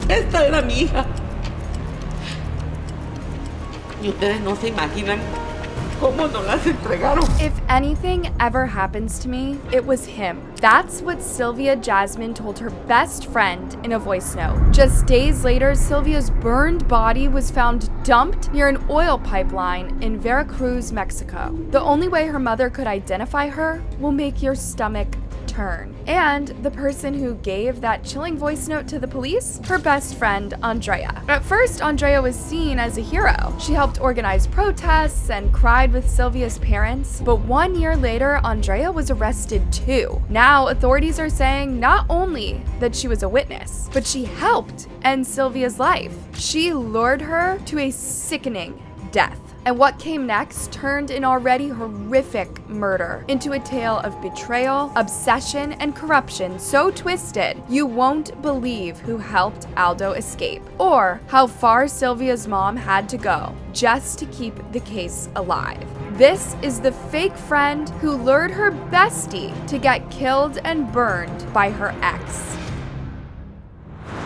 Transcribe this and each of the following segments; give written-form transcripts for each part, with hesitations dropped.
Esta era mi hija. Y ustedes no se imaginan cómo nos las entregaron. If anything ever happens to me, it was him. That's what Sylvia Jasmine told her best friend in a voice note. Just days later, Sylvia's burned body was found dumped near an oil pipeline in Veracruz, Mexico. The only way her mother could identify her will make your stomach turn. And the person who gave that chilling voice note to the police? Her best friend, Andrea. At first, Andrea was seen as a hero. She helped organize protests and cried with Sylvia's parents. But 1 year later, Andrea was arrested too. Now, authorities are saying not only that she was a witness, but she helped end Sylvia's life. She lured her to a sickening death. And what came next turned an already horrific murder into a tale of betrayal, obsession, and corruption so twisted you won't believe who helped Aldo escape, or how far Sylvia's mom had to go just to keep the case alive. This is the fake friend who lured her bestie to get killed and burned by her ex.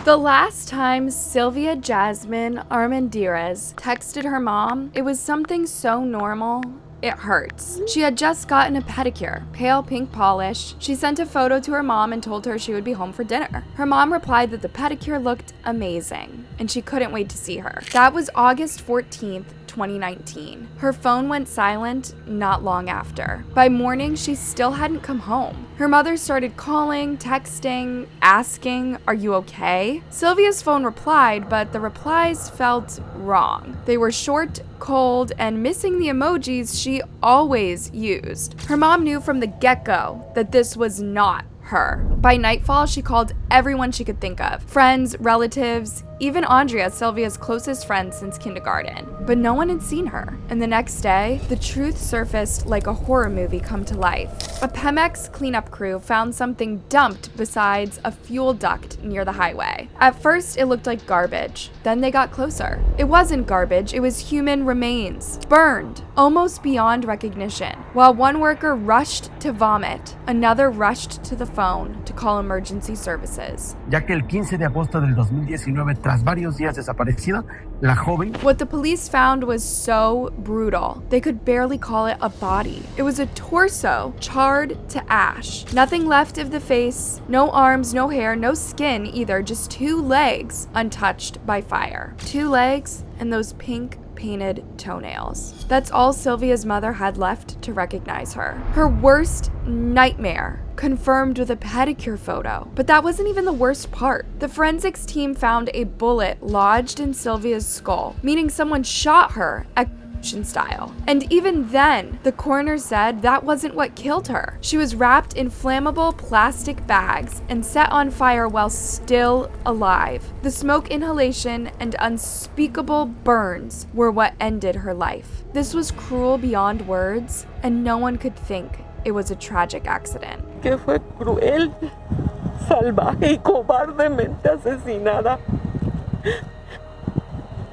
The last time Sylvia Jasmine Armendariz texted her mom, it was something so normal, it hurts. She had just gotten a pedicure, pale pink polish. She sent a photo to her mom and told her she would be home for dinner. Her mom replied that the pedicure looked amazing, and she couldn't wait to see her. That was August 14th, 2019. Her phone went silent not long after. By morning, she still hadn't come home. Her mother started calling, texting, asking, "Are you okay?" Sylvia's phone replied, but the replies felt wrong. They were short, cold, and missing the emojis she always used. Her mom knew from the get-go that this was not her. By nightfall, she called everyone she could think of. Friends, relatives, even Andrea, Sylvia's closest friend since kindergarten. But no one had seen her. And the next day, the truth surfaced like a horror movie come to life. A Pemex cleanup crew found something dumped besides a fuel duct near the highway. At first, it looked like garbage. Then they got closer. It wasn't garbage, it was human remains, burned, almost beyond recognition. While one worker rushed to vomit, another rushed to the phone to call emergency services. Ya que el 15 de agosto del 2019, tras varios días desaparecida, la joven... What the police found was so brutal, they could barely call it a body. It was a torso, charred to ash. Nothing left of the face, no arms, no hair, no skin either, just 2 legs untouched by fire. 2 legs and those pink painted toenails. That's all Sylvia's mother had left to recognize her. Her worst nightmare confirmed with a pedicure photo. But that wasn't even the worst part. The forensics team found a bullet lodged in Sylvia's skull, meaning someone shot her style. And even then, the coroner said that wasn't what killed her. She was wrapped in flammable plastic bags and set on fire while still alive. The smoke inhalation and unspeakable burns were what ended her life. This was cruel beyond words, and no one could think it was a tragic accident. Que fue cruel, salvaje y cobardemente asesinada.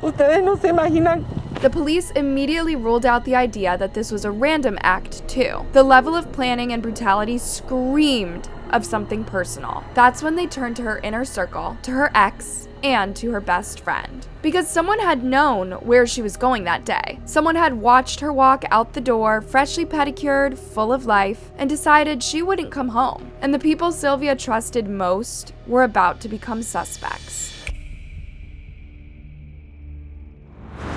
Ustedes no se imaginan. The police immediately ruled out the idea that this was a random act, too. The level of planning and brutality screamed of something personal. That's when they turned to her inner circle, to her ex, and to her best friend. Because someone had known where she was going that day. Someone had watched her walk out the door, freshly pedicured, full of life, and decided she wouldn't come home. And the people Sylvia trusted most were about to become suspects.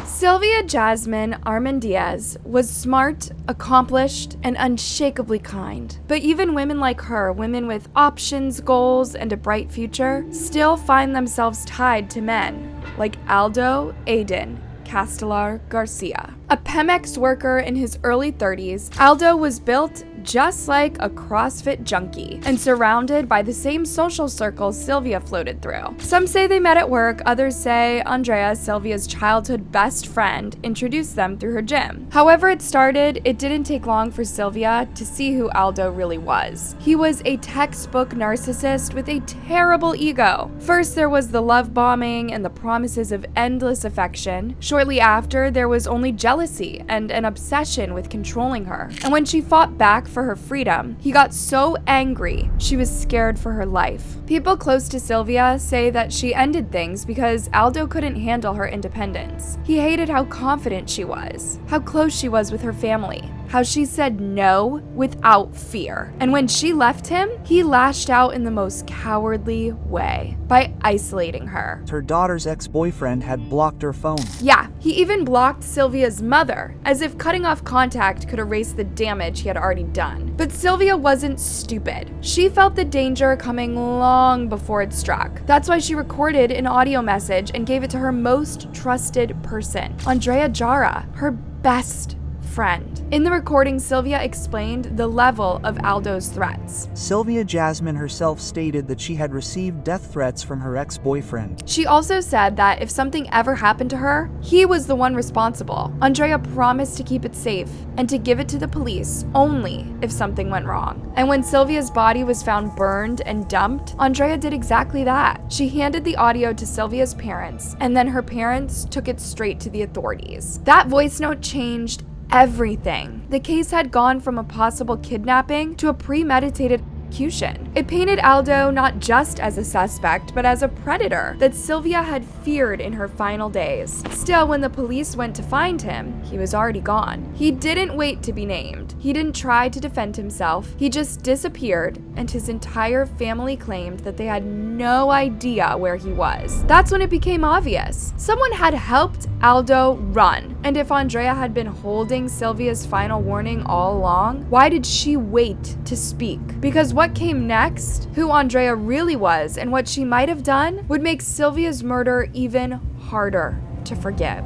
Sylvia Jasmine Armendariz was smart, accomplished, and unshakably kind. But even women like her, women with options, goals, and a bright future, still find themselves tied to men like Aldo Aiden Castelar Garcia. A Pemex worker in his early 30s, Aldo was built just like a CrossFit junkie and surrounded by the same social circles Sylvia floated through. Some say they met at work, others say Andrea, Sylvia's childhood best friend, introduced them through her gym. However it started, it didn't take long for Sylvia to see who Aldo really was. He was a textbook narcissist with a terrible ego. First there was the love bombing and the promises of endless affection. Shortly after, there was only jealousy and an obsession with controlling her. And when she fought back for her freedom, he got so angry she was scared for her life. People close to Sylvia say that she ended things because Aldo couldn't handle her independence. He hated how confident she was, how close she was with her family, how she said no without fear. And when she left him, he lashed out in the most cowardly way by isolating her. Her daughter's ex-boyfriend had blocked her phone. Yeah, he even blocked Sylvia's mother, as if cutting off contact could erase the damage he had already done. But Sylvia wasn't stupid. She felt the danger coming long before it struck. That's why she recorded an audio message and gave it to her most trusted person, Andrea Jara, her best friend. In the recording, Sylvia explained the level of Aldo's threats. Sylvia Jasmine herself stated that she had received death threats from her ex-boyfriend. She also said that if something ever happened to her, he was the one responsible. Andrea promised to keep it safe and to give it to the police only if something went wrong. And when Sylvia's body was found burned and dumped, Andrea did exactly that. She handed the audio to Sylvia's parents, and then her parents took it straight to the authorities. That voice note changed everything. The case had gone from a possible kidnapping to a premeditated execution. It painted Aldo not just as a suspect, but as a predator that Sylvia had feared in her final days. Still, when the police went to find him, he was already gone. He didn't wait to be named. He didn't try to defend himself. He just disappeared, and his entire family claimed that they had no idea where he was. That's when it became obvious. Someone had helped Aldo run. And if Andrea had been holding Sylvia's final warning all along, why did she wait to speak? Because what came next, who Andrea really was, and what she might have done would make Sylvia's murder even harder to forgive.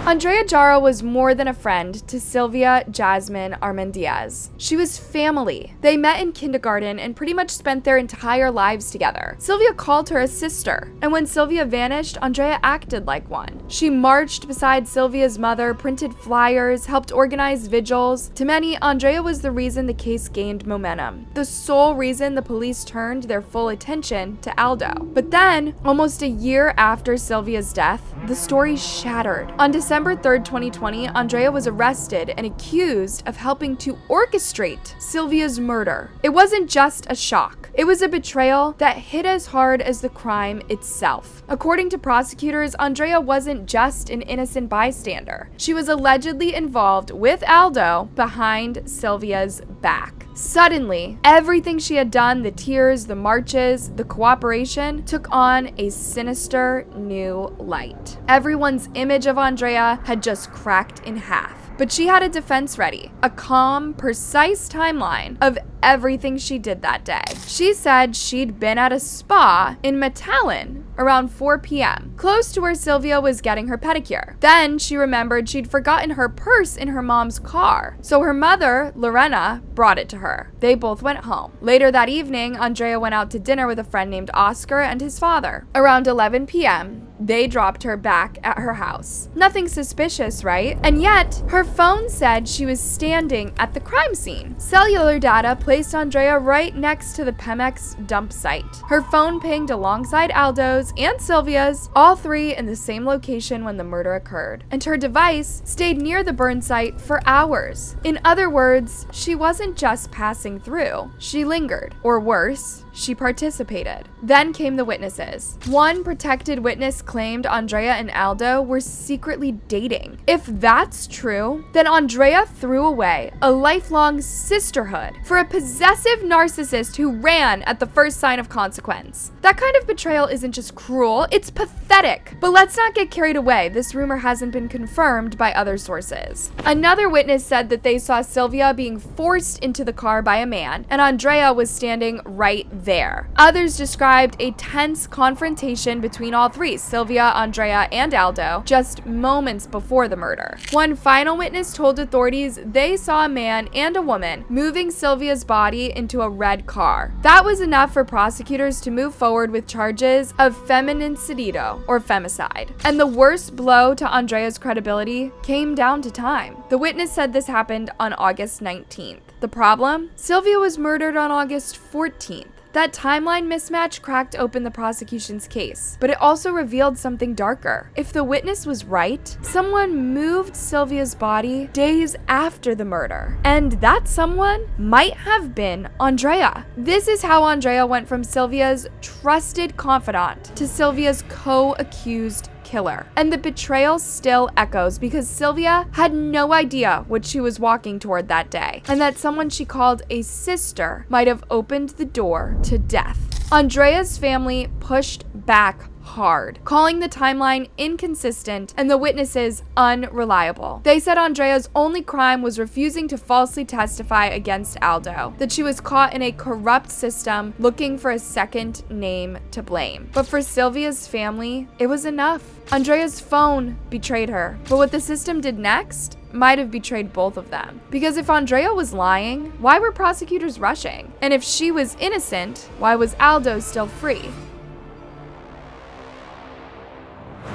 Andrea Jara was more than a friend to Sylvia Jasmine Armendariz. She was family. They met in kindergarten and pretty much spent their entire lives together. Sylvia called her a sister, and when Sylvia vanished, Andrea acted like one. She marched beside Sylvia's mother, printed flyers, helped organize vigils. To many, Andrea was the reason the case gained momentum, the sole reason the police turned their full attention to Aldo. But then, almost a year after Sylvia's death, the story shattered. On December 3rd, 2020, Andrea was arrested and accused of helping to orchestrate Sylvia's murder. It wasn't just a shock. It was a betrayal that hit as hard as the crime itself. According to prosecutors, Andrea wasn't just an innocent bystander. She was allegedly involved with Aldo behind Sylvia's back. Suddenly, everything she had done, the tears, the marches, the cooperation, took on a sinister new light. Everyone's image of Andrea had just cracked in half. But she had a defense ready, a calm, precise timeline of everything she did that day. She said she'd been at a spa in Metallin around 4 p.m., close to where Sylvia was getting her pedicure. Then she remembered she'd forgotten her purse in her mom's car, so her mother, Lorena, brought it to her. They both went home. Later that evening, Andrea went out to dinner with a friend named Oscar and his father. Around 11 p.m., they dropped her back at her house. Nothing suspicious, right? And yet, her phone said she was standing at the crime scene. Cellular data placed Andrea right next to the Pemex dump site. Her phone pinged alongside Aldo's and Sylvia's, all three in the same location when the murder occurred. And her device stayed near the burn site for hours. In other words, she wasn't just passing through. She lingered. Or worse, she participated. Then came the witnesses. One protected witness claimed Andrea and Aldo were secretly dating. If that's true, then Andrea threw away a lifelong sisterhood for a possessive narcissist who ran at the first sign of consequence. That kind of betrayal isn't just cruel, it's pathetic. But let's not get carried away. This rumor hasn't been confirmed by other sources. Another witness said that they saw Sylvia being forced into the car by a man, and Andrea was standing right there. Others described a tense confrontation between all three, Sylvia, Andrea, and Aldo, just moments before the murder. One final witness told authorities they saw a man and a woman moving Sylvia's body into a red car. That was enough for prosecutors to move forward with charges of feminicidio, or femicide. And the worst blow to Andrea's credibility came down to time. The witness said this happened on August 19th. The problem? Sylvia was murdered on August 14th. That timeline mismatch cracked open the prosecution's case, but it also revealed something darker. If the witness was right, someone moved Sylvia's body days after the murder, and that someone might have been Andrea. This is how Andrea went from Sylvia's trusted confidant to Sylvia's co-accused killer. And the betrayal still echoes because Sylvia had no idea what she was walking toward that day, and that someone she called a sister might have opened the door to death. Andrea's family pushed back hard, calling the timeline inconsistent and the witnesses unreliable. They said Andrea's only crime was refusing to falsely testify against Aldo, that she was caught in a corrupt system looking for a second name to blame. But for Sylvia's family, it was enough. Andrea's phone betrayed her, but what the system did next might have betrayed both of them. Because if Andrea was lying, why were prosecutors rushing? And if she was innocent, why was Aldo still free?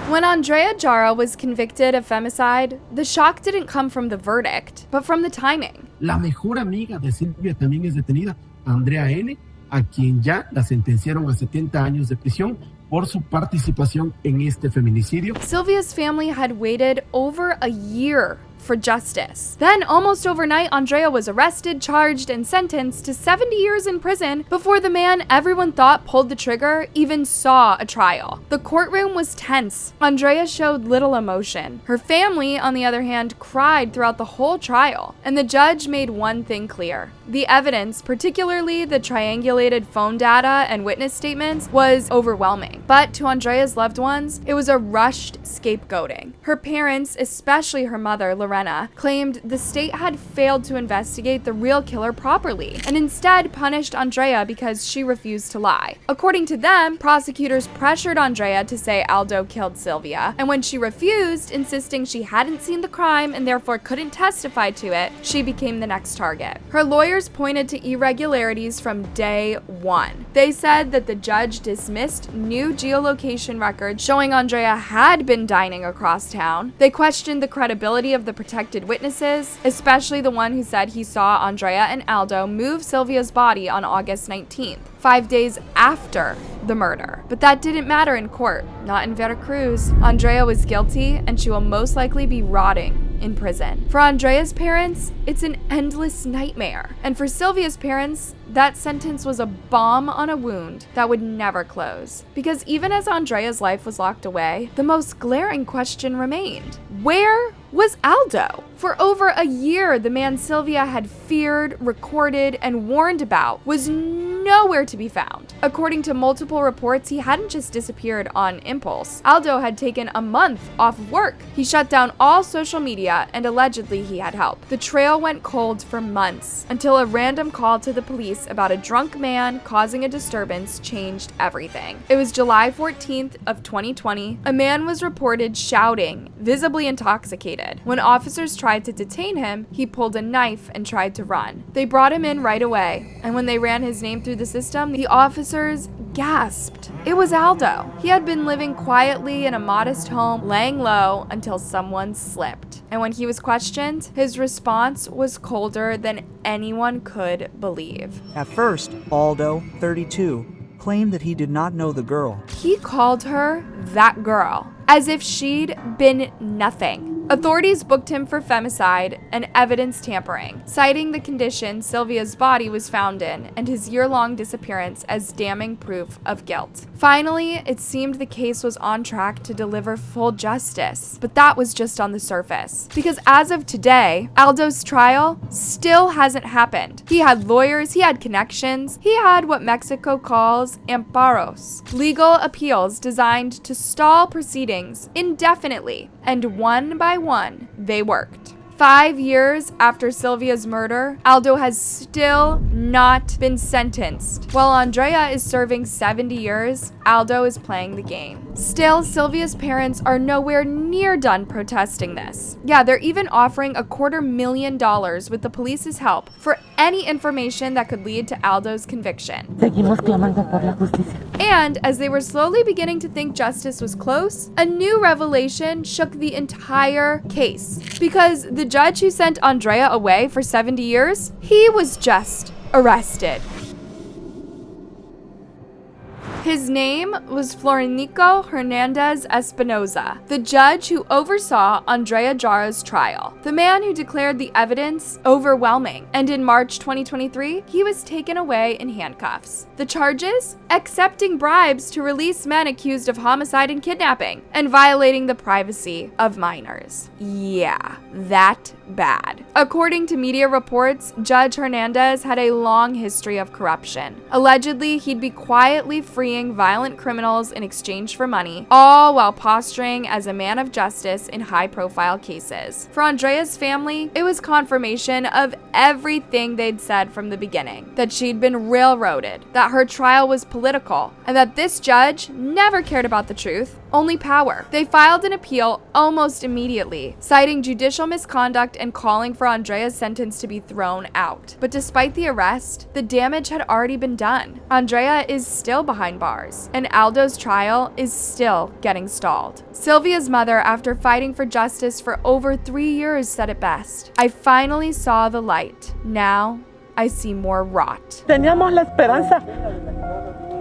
When Andrea Jara was convicted of femicide, the shock didn't come from the verdict, but from the timing. La mejor amiga de Silvia también es detenida, Andrea N., a quien ya la sentenciaron a 70 años de prisión por su participación en este feminicidio. Sylvia's family had waited over a year for justice. Then, almost overnight, Andrea was arrested, charged, and sentenced to 70 years in prison before the man everyone thought pulled the trigger even saw a trial. The courtroom was tense. Andrea showed little emotion. Her family, on the other hand, cried throughout the whole trial. And the judge made one thing clear. The evidence, particularly the triangulated phone data and witness statements, was overwhelming. But to Andrea's loved ones, it was a rushed scapegoating. Her parents, especially her mother, Lorena, claimed the state had failed to investigate the real killer properly, and instead punished Andrea because she refused to lie. According to them, prosecutors pressured Andrea to say Aldo killed Sylvia, and when she refused, insisting she hadn't seen the crime and therefore couldn't testify to it, she became the next target. Her lawyers pointed to irregularities from day one. They said that the judge dismissed new geolocation records showing Andrea had been dining across town. They questioned the credibility of the protected witnesses, especially the one who said he saw Andrea and Aldo move Sylvia's body on August 19th, 5 days after the murder. But that didn't matter in court, not in Veracruz. Andrea was guilty, and she will most likely be rotting in prison. For Andrea's parents, it's an endless nightmare. And for Sylvia's parents, that sentence was a balm on a wound that would never close. Because even as Andrea's life was locked away, the most glaring question remained. Where was Aldo? For over a year, the man Sylvia had feared, recorded, and warned about was nowhere to be found. According to multiple reports, he hadn't just disappeared on impulse. Aldo had taken a month off of work. He shut down all social media, and allegedly he had help. The trail went cold for months until a random call to the police about a drunk man causing a disturbance changed everything. It was July 14th of 2020. A man was reported shouting, visibly intoxicated. When officers tried to detain him, he pulled a knife and tried to run. They brought him in right away, and when they ran his name through the system, the officers gasped. It was Aldo. He had been living quietly in a modest home, laying low until someone slipped. And when he was questioned, his response was colder than anyone could believe. At first, Aldo, 32, claimed that he did not know the girl. He called her that girl, as if she'd been nothing. Authorities booked him for femicide and evidence tampering, citing the condition Sylvia's body was found in and his year-long disappearance as damning proof of guilt. Finally, it seemed the case was on track to deliver full justice, but that was just on the surface. Because as of today, Aldo's trial still hasn't happened. He had lawyers, he had connections, he had what Mexico calls amparos, legal appeals designed to stall proceedings indefinitely, and one by one, they worked. 5 years after Sylvia's murder, Aldo has still not been sentenced. While Andrea is serving 70 years, Aldo is playing the game. Still, Sylvia's parents are nowhere near done protesting this. Yeah, they're even offering $250,000 with the police's help for any information that could lead to Aldo's conviction. Seguimos clamando por la justicia. And as they were slowly beginning to think justice was close, a new revelation shook the entire case. Because the judge who sent Andrea away for 70 years, he was just arrested. His name was Florinico Hernandez Espinoza, the judge who oversaw Andrea Jara's trial, the man who declared the evidence overwhelming. And in March 2023, he was taken away in handcuffs. The charges? Accepting bribes to release men accused of homicide and kidnapping, and violating the privacy of minors. Yeah, that bad. According to media reports, Judge Hernandez had a long history of corruption. Allegedly, he'd be quietly freeing violent criminals in exchange for money, all while posturing as a man of justice in high-profile cases. For Andrea's family, it was confirmation of everything they'd said from the beginning, that she'd been railroaded, that her trial was political, and that this judge never cared about the truth, only power. They filed an appeal almost immediately, citing judicial misconduct and calling for Andrea's sentence to be thrown out. But despite the arrest, the damage had already been done. Andrea is still behind bars, and Aldo's trial is still getting stalled. Sylvia's mother, after fighting for justice for over 3 years, said it best: "I finally saw the light. Now I see more rot." Teníamos la esperanza.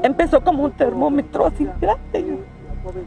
Empezó como un termómetro así grande.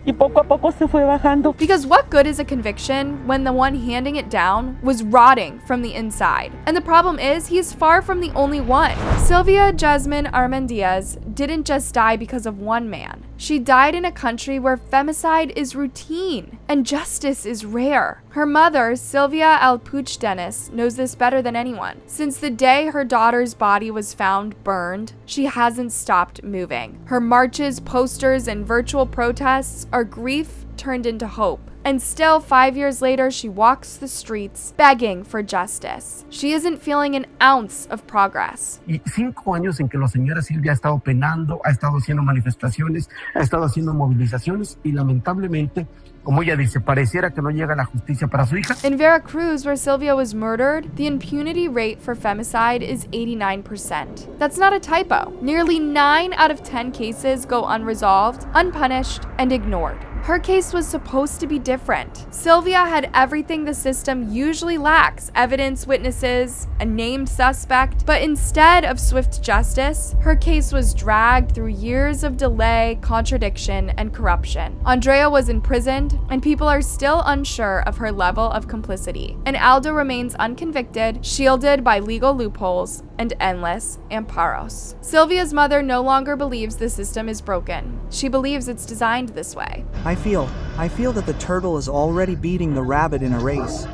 Y poco a poco se fue bajando. Because what good is a conviction when the one handing it down was rotting from the inside? And the problem is, he's far from the only one. Sylvia Jasmine Armendiaz didn't just die because of one man. She died in a country where femicide is routine and justice is rare. Her mother, Sylvia Alpuch Dennis, knows this better than anyone. Since the day her daughter's body was found burned, she hasn't stopped moving. Her marches, posters, and virtual protests are grief turned into hope. And still, 5 years later, she walks the streets begging for justice. She isn't feeling an ounce of progress. Y 5 años en que la señora Silvia ha estado penando, ha estado haciendo manifestaciones, ha estado haciendo movilizaciones y lamentablemente, como ella dice, pareciera que no llega la justicia para su hija. In Veracruz, where Sylvia was murdered, the impunity rate for femicide is 89%. That's not a typo. Nearly 9 out of 10 cases go unresolved, unpunished, and ignored. Her case was supposed to be different. Sylvia had everything the system usually lacks: evidence, witnesses, a named suspect. But instead of swift justice, her case was dragged through years of delay, contradiction, and corruption. Andrea was imprisoned, and people are still unsure of her level of complicity. And Aldo remains unconvicted, shielded by legal loopholes and endless amparos. Sylvia's mother no longer believes the system is broken. She believes it's designed this way. I feel that the turtle is already beating the rabbit in a race.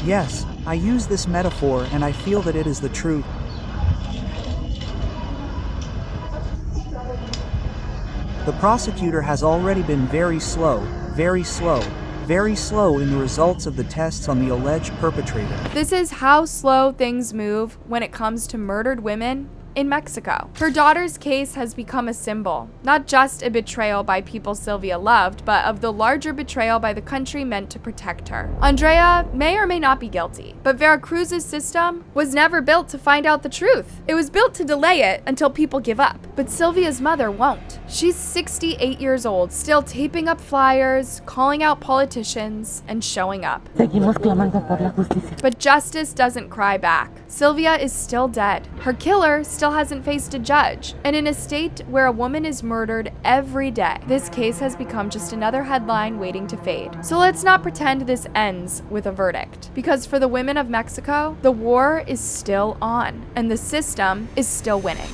Yes, I use this metaphor and I feel that it is the truth. The prosecutor has already been very slow in the results of the tests on the alleged perpetrator. This is how slow things move when it comes to murdered women in Mexico. Her daughter's case has become a symbol, not just a betrayal by people Sylvia loved, but of the larger betrayal by the country meant to protect her. Andrea may or may not be guilty, but Veracruz's system was never built to find out the truth. It was built to delay it until people give up. But Sylvia's mother won't. She's 68 years old, still taping up flyers, calling out politicians, and showing up. Seguimos clamando por la justicia. But justice doesn't cry back. Sylvia is still dead. Her killer still hasn't faced a judge. And in a state where a woman is murdered every day, this case has become just another headline waiting to fade. So let's not pretend this ends with a verdict. Because for the women of Mexico, the war is still on, and the system is still winning.